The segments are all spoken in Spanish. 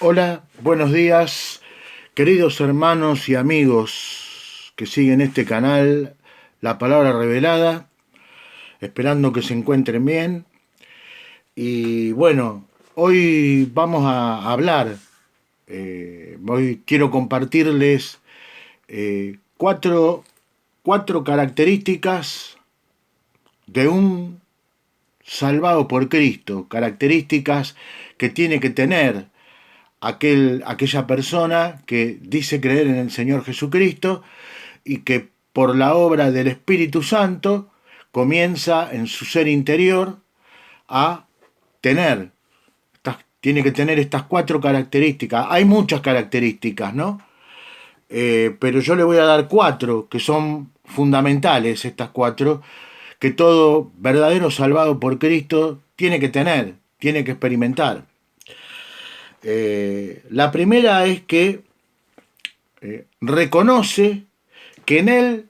Hola, buenos días, queridos hermanos y amigos que siguen este canal, La Palabra Revelada, esperando que se encuentren bien. Y bueno, hoy vamos a hablar, hoy quiero compartirles cuatro características de un salvado por Cristo, características que tiene que tener aquella persona que dice creer en el Señor Jesucristo y que por la obra del Espíritu Santo comienza en su ser interior a tener, tiene que tener estas cuatro características. Hay muchas características, ¿no? Pero yo le voy a dar cuatro que son fundamentales, estas cuatro, que todo verdadero salvado por Cristo tiene que tener, tiene que experimentar. La primera es que reconoce que en él,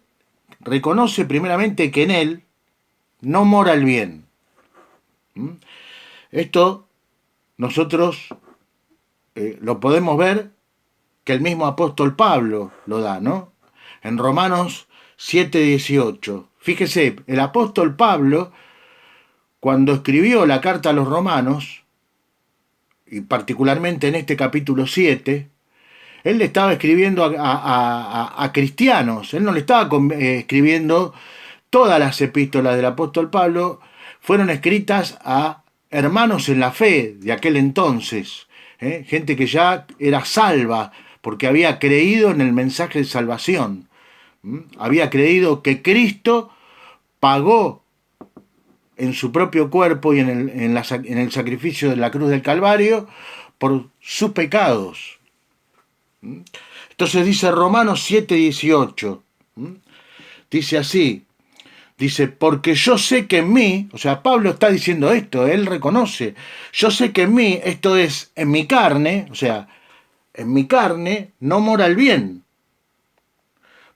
reconoce primeramente que en él no mora el bien. Esto nosotros lo podemos ver que el mismo apóstol Pablo lo da, ¿no? En Romanos 7:18. Fíjese, el apóstol Pablo, cuando escribió la carta a los romanos, y particularmente en este capítulo 7, él le estaba escribiendo a cristianos, él no le estaba escribiendo todas las epístolas del apóstol Pablo, fueron escritas a hermanos en la fe de aquel entonces, gente que ya era salva porque había creído en el mensaje de salvación, había creído que Cristo pagó en su propio cuerpo y en el sacrificio de la cruz del Calvario por sus pecados. Entonces dice Romanos 7:18, dice así, dice, porque yo sé que en mí, o sea, Pablo está diciendo esto, él reconoce, yo sé que en mí, esto es, en mi carne, o sea, en mi carne no mora el bien,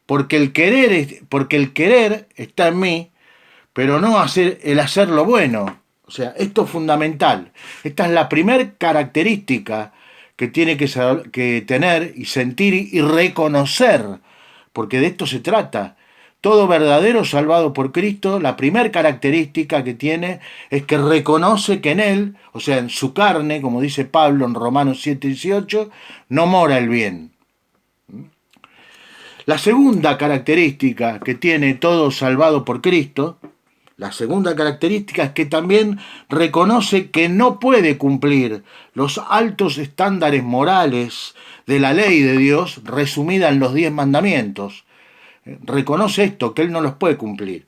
porque el querer está en mí, pero no el hacer lo bueno. O sea, esto es fundamental. Esta es la primera característica que tiene que tener y sentir y reconocer, porque de esto se trata. Todo verdadero salvado por Cristo, la primera característica que tiene es que reconoce que en él, o sea, en su carne, como dice Pablo en Romanos 7:18, no mora el bien. La segunda característica que tiene todo salvado por Cristo, la segunda característica es que también reconoce que no puede cumplir los altos estándares morales de la ley de Dios resumida en los 10 mandamientos. Reconoce esto, que él no los puede cumplir.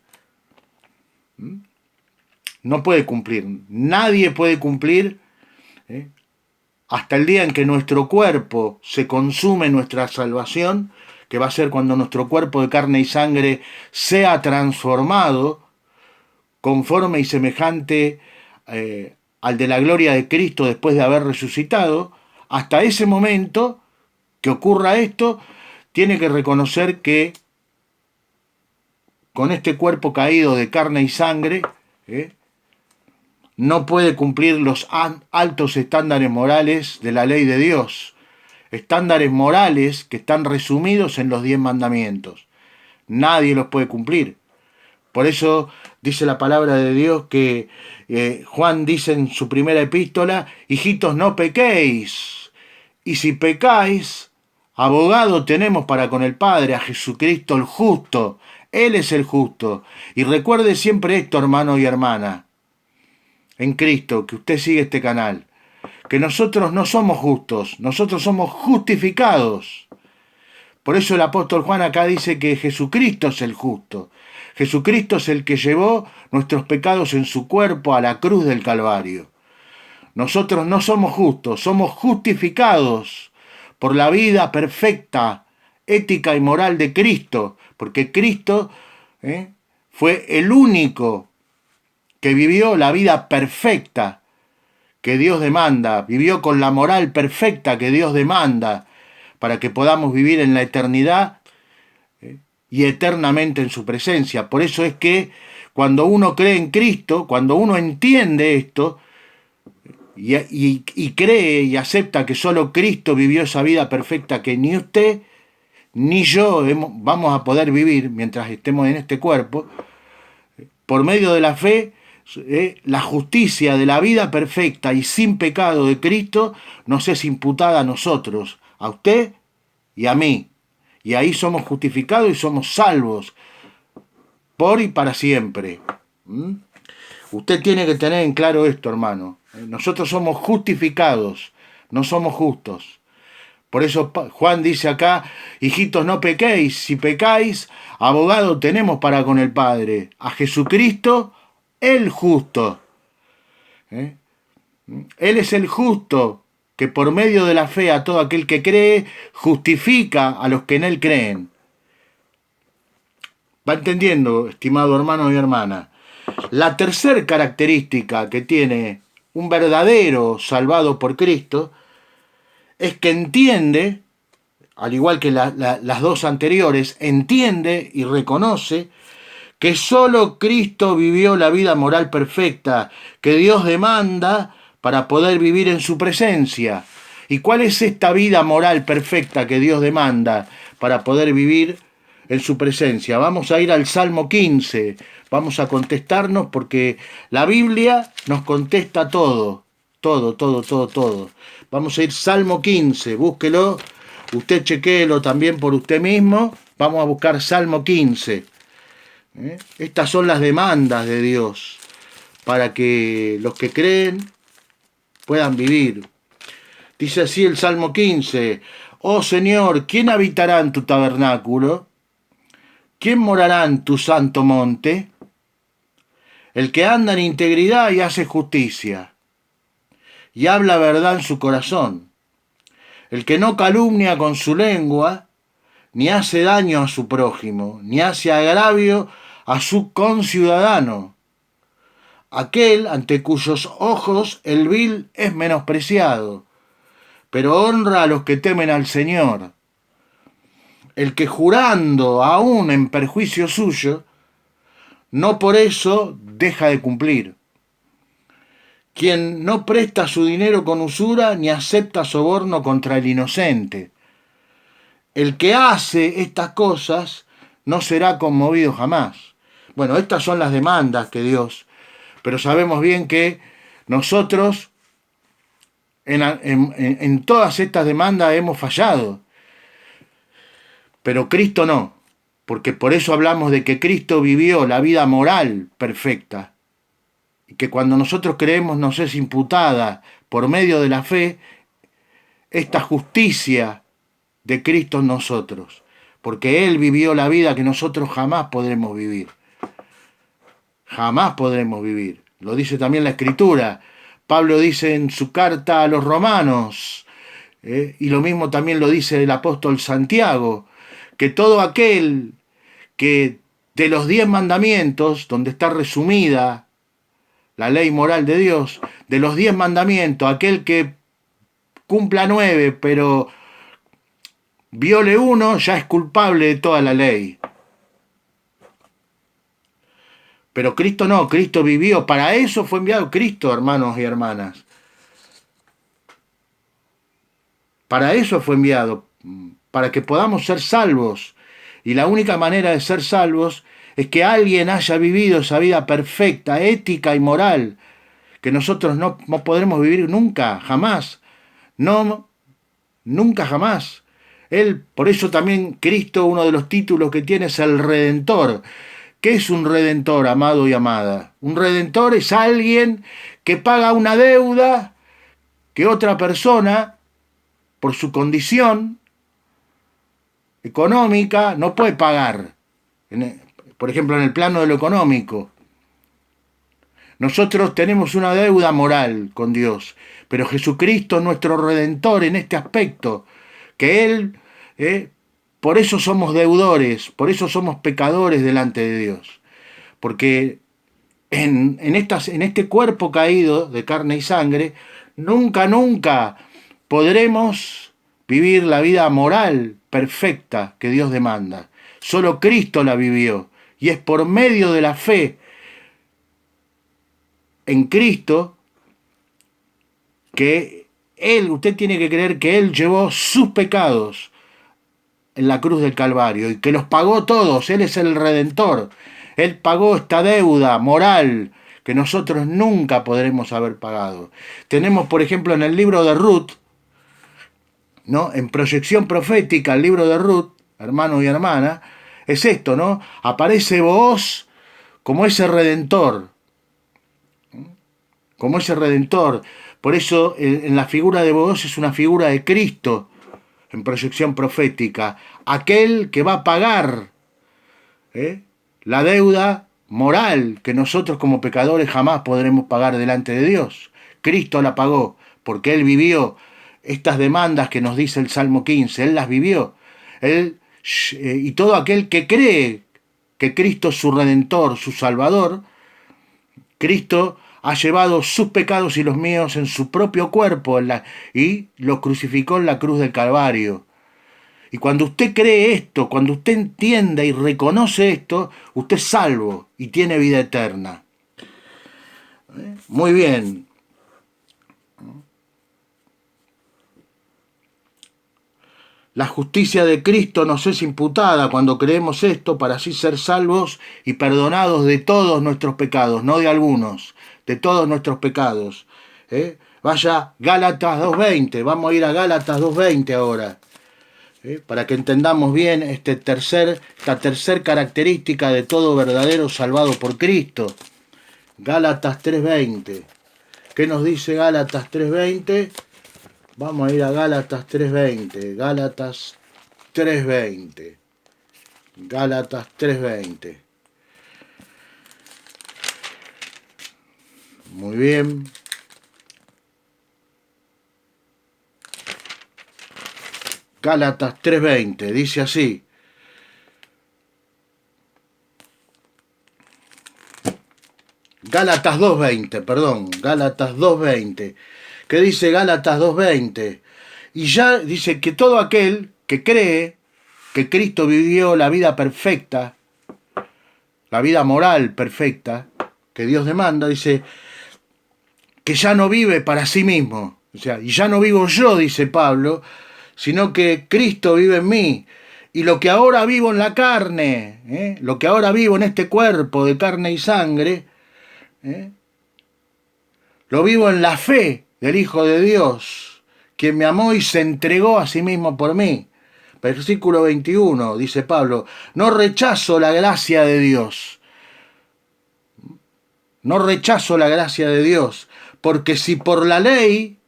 No puede cumplir. Nadie puede cumplir hasta el día en que nuestro cuerpo se consume nuestra salvación, que va a ser cuando nuestro cuerpo de carne y sangre sea transformado conforme y semejante al de la gloria de Cristo después de haber resucitado. Hasta ese momento que ocurra esto, tiene que reconocer que con este cuerpo caído de carne y sangre, no puede cumplir los altos estándares morales de la ley de Dios. Estándares morales que están resumidos en los 10 mandamientos. Nadie los puede cumplir. Por eso dice la palabra de Dios que Juan dice en su primera epístola, hijitos, no pequéis. Y si pecáis, abogado tenemos para con el Padre, a Jesucristo el justo. Él es el justo. Y recuerde siempre esto, hermano y hermana, en Cristo, que usted sigue este canal, que nosotros no somos justos, nosotros somos justificados. Por eso el apóstol Juan acá dice que Jesucristo es el justo. Jesucristo es el que llevó nuestros pecados en su cuerpo a la cruz del Calvario. Nosotros no somos justos, somos justificados por la vida perfecta, ética y moral de Cristo, porque Cristo fue el único que vivió la vida perfecta que Dios demanda, vivió con la moral perfecta que Dios demanda, para que podamos vivir en la eternidad y eternamente en su presencia. Por eso es que cuando uno cree en Cristo, cuando uno entiende esto, y cree y acepta que solo Cristo vivió esa vida perfecta que ni usted ni yo vamos a poder vivir mientras estemos en este cuerpo, por medio de la fe, la justicia de la vida perfecta y sin pecado de Cristo nos es imputada a nosotros, a usted y a mí. Y ahí somos justificados y somos salvos por y para siempre. ¿Mm? Usted tiene que tener en claro esto, hermano. Nosotros somos justificados, no somos justos. Por eso Juan dice acá, hijitos, no pequéis. Si pecáis, abogado tenemos para con el Padre, a Jesucristo, el justo. ¿Eh? Él es el justo, que por medio de la fe a todo aquel que cree, justifica a los que en él creen. ¿Va entendiendo, estimado hermano y hermana? La tercera característica que tiene un verdadero salvado por Cristo es que entiende, al igual que las dos anteriores, entiende y reconoce que solo Cristo vivió la vida moral perfecta que Dios demanda para poder vivir en su presencia. ¿Y cuál es esta vida moral perfecta que Dios demanda para poder vivir en su presencia? Vamos a ir al Salmo 15, vamos a contestarnos porque la Biblia nos contesta todo, todo. Vamos a ir Salmo 15, búsquelo, usted chequéelo también por usted mismo, vamos a buscar Salmo 15. Estas son las demandas de Dios para que los que creen puedan vivir. Dice así el Salmo 15, oh Señor, ¿quién habitará en tu tabernáculo? ¿Quién morará en tu santo monte? El que anda en integridad y hace justicia, y habla verdad en su corazón. El que no calumnia con su lengua, ni hace daño a su prójimo, ni hace agravio a su conciudadano. Aquel ante cuyos ojos el vil es menospreciado, pero honra a los que temen al Señor. El que jurando aún en perjuicio suyo, no por eso deja de cumplir. Quien no presta su dinero con usura, ni acepta soborno contra el inocente. El que hace estas cosas no será conmovido jamás. Bueno, estas son las demandas que Dios, pero sabemos bien que nosotros en todas estas demandas hemos fallado, pero Cristo no, porque por eso hablamos de que Cristo vivió la vida moral perfecta, y que cuando nosotros creemos nos es imputada por medio de la fe esta justicia de Cristo en nosotros, porque Él vivió la vida que nosotros jamás podremos vivir. Jamás podremos vivir. Lo dice también la Escritura. Pablo dice en su carta a los romanos, y lo mismo también lo dice el apóstol Santiago, que todo aquel que de los 10 mandamientos, donde está resumida la ley moral de Dios, de los 10 mandamientos, aquel que cumpla 9, pero viole uno, ya es culpable de toda la ley. Pero Cristo no, Cristo vivió. Para eso fue enviado Cristo, hermanos y hermanas. Para eso fue enviado, para que podamos ser salvos. Y la única manera de ser salvos es que alguien haya vivido esa vida perfecta, ética y moral, que nosotros no podremos vivir nunca, jamás. No, nunca jamás. Él, por eso también Cristo, uno de los títulos que tiene es el Redentor. ¿Qué es un redentor, amado y amada? Un redentor es alguien que paga una deuda que otra persona, por su condición económica, no puede pagar. Por ejemplo, en el plano de lo económico. Nosotros tenemos una deuda moral con Dios, pero Jesucristo es nuestro redentor en este aspecto, que Él, por eso somos deudores, por eso somos pecadores delante de Dios, porque en este cuerpo caído de carne y sangre, nunca podremos vivir la vida moral perfecta que Dios demanda. Solo Cristo la vivió, y es por medio de la fe en Cristo que usted tiene que creer que Él llevó sus pecados en la cruz del Calvario y que los pagó todos. Él es el Redentor. Él pagó esta deuda moral que nosotros nunca podremos haber pagado. Tenemos, por ejemplo, en el libro de Ruth, ¿no? En proyección profética, el libro de Ruth, hermano y hermana, es esto, ¿no? Aparece Booz como ese redentor, como ese redentor. Por eso en la figura de Booz es una figura de Cristo en proyección profética, aquel que va a pagar la deuda moral que nosotros como pecadores jamás podremos pagar delante de Dios. Cristo la pagó porque Él vivió estas demandas que nos dice el Salmo 15, Él las vivió. Y todo aquel que cree que Cristo es su Redentor, su Salvador, Cristo ha llevado sus pecados y los míos en su propio cuerpo y los crucificó en la cruz del Calvario. Y cuando usted cree esto, cuando usted entiende y reconoce esto, usted es salvo y tiene vida eterna. Muy bien. La justicia de Cristo nos es imputada cuando creemos esto para así ser salvos y perdonados de todos nuestros pecados, no de algunos, de todos nuestros pecados. Vaya Gálatas 2.20, vamos a ir a Gálatas 2.20 ahora, para que entendamos bien esta tercer característica de todo verdadero salvado por Cristo. Gálatas 3.20. ¿Qué nos dice Gálatas 3.20? Vamos a ir a Gálatas 3.20. Gálatas 3.20. Gálatas 3.20. Muy bien. Gálatas 3.20. Dice así. Gálatas 2.20, perdón. Gálatas 2.20. ¿Qué dice Gálatas 2.20? Y ya dice que todo aquel que cree que Cristo vivió la vida perfecta, la vida moral perfecta que Dios demanda, dice que ya no vive para sí mismo. O sea, y ya no vivo yo, dice Pablo, sino que Cristo vive en mí. Y lo que ahora vivo en la carne, lo que ahora vivo en este cuerpo de carne y sangre, lo vivo en la fe del Hijo de Dios, quien me amó y se entregó a sí mismo por mí. Versículo 21, dice Pablo, no rechazo la gracia de Dios. No rechazo la gracia de Dios, porque si por la ley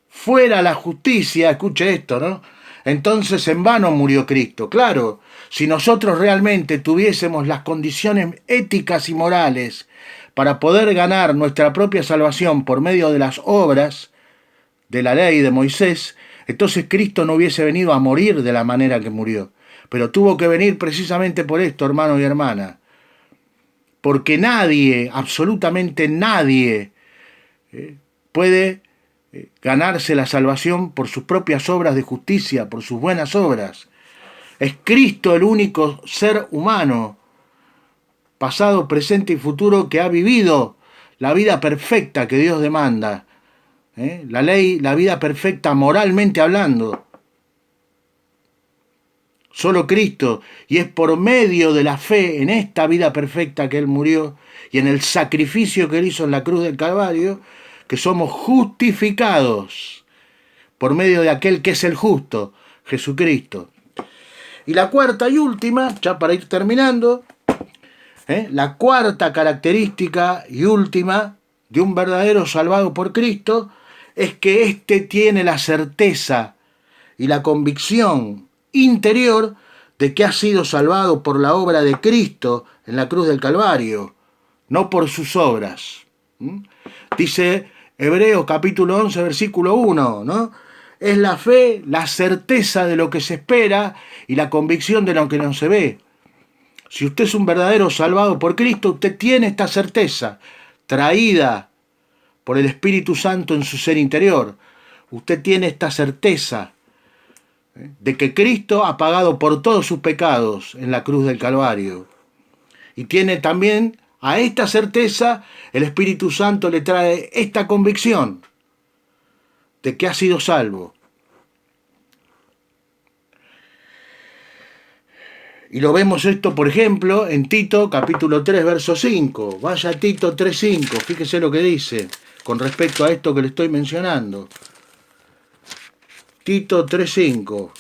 fuera la justicia, escuche esto, ¿no? Entonces en vano murió Cristo. Claro, si nosotros realmente tuviésemos las condiciones éticas y morales para poder ganar nuestra propia salvación por medio de las obras de la ley de Moisés, entonces Cristo no hubiese venido a morir de la manera que murió. Pero tuvo que venir precisamente por esto, hermano y hermana. Porque nadie, absolutamente nadie, puede ganarse la salvación por sus propias obras de justicia, por sus buenas obras. Es Cristo el único ser humano, pasado, presente y futuro, que ha vivido la vida perfecta que Dios demanda. La ley, la vida perfecta moralmente hablando. Solo Cristo, y es por medio de la fe en esta vida perfecta que Él murió y en el sacrificio que Él hizo en la cruz del Calvario, que somos justificados por medio de aquel que es el justo, Jesucristo. Y la cuarta y última, ya para ir terminando, la cuarta característica y última de un verdadero salvado por Cristo es que éste tiene la certeza y la convicción interior de que ha sido salvado por la obra de Cristo en la cruz del Calvario, no por sus obras. Dice Hebreos capítulo 11, versículo 1, ¿no? Es la fe, la certeza de lo que se espera y la convicción de lo que no se ve. Si usted es un verdadero salvado por Cristo, usted tiene esta certeza, traída por el Espíritu Santo en su ser interior. Usted tiene esta certeza de que Cristo ha pagado por todos sus pecados en la cruz del Calvario. Y tiene también a esta certeza, el Espíritu Santo le trae esta convicción, de que ha sido salvo. Y lo vemos esto, por ejemplo, en Tito capítulo 3, verso 5. Vaya a Tito 3:5, fíjese lo que dice con respecto a esto que le estoy mencionando. Tito 3:5.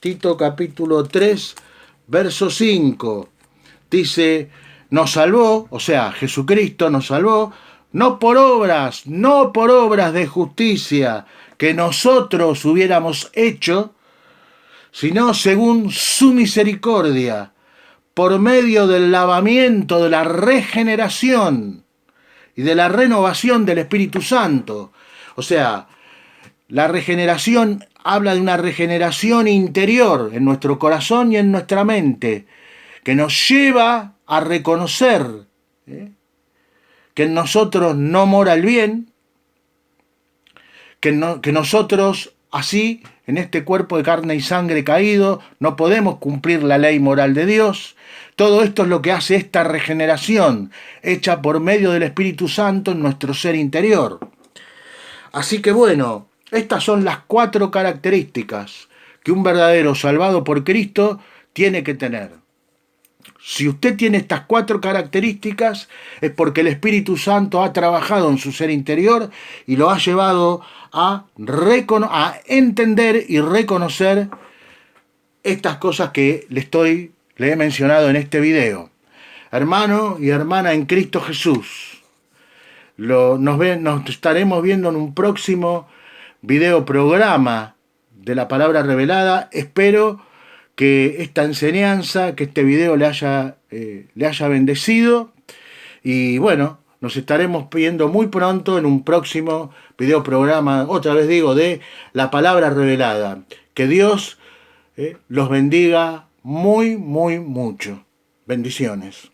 Tito capítulo 3, verso 5. Dice, nos salvó, o sea, Jesucristo nos salvó, no por obras de justicia que nosotros hubiéramos hecho, sino según su misericordia, por medio del lavamiento de la regeneración y de la renovación del Espíritu Santo. O sea, la regeneración habla de una regeneración interior en nuestro corazón y en nuestra mente, que nos lleva a reconocer que en nosotros no mora el bien, que nosotros así, en este cuerpo de carne y sangre caído, no podemos cumplir la ley moral de Dios. Todo esto es lo que hace esta regeneración, hecha por medio del Espíritu Santo en nuestro ser interior. Así que bueno, estas son las 4 características que un verdadero salvado por Cristo tiene que tener. Si usted tiene estas 4 características, es porque el Espíritu Santo ha trabajado en su ser interior y lo ha llevado a entender y reconocer estas cosas que le he mencionado en este video. Hermano y hermana en Cristo Jesús, nos estaremos viendo en un próximo video programa de la palabra revelada. Espero que esta enseñanza, que este video le haya bendecido. Y bueno, nos estaremos viendo muy pronto en un próximo video programa, otra vez digo, de la palabra revelada. Que Dios los bendiga muy, muy mucho. Bendiciones.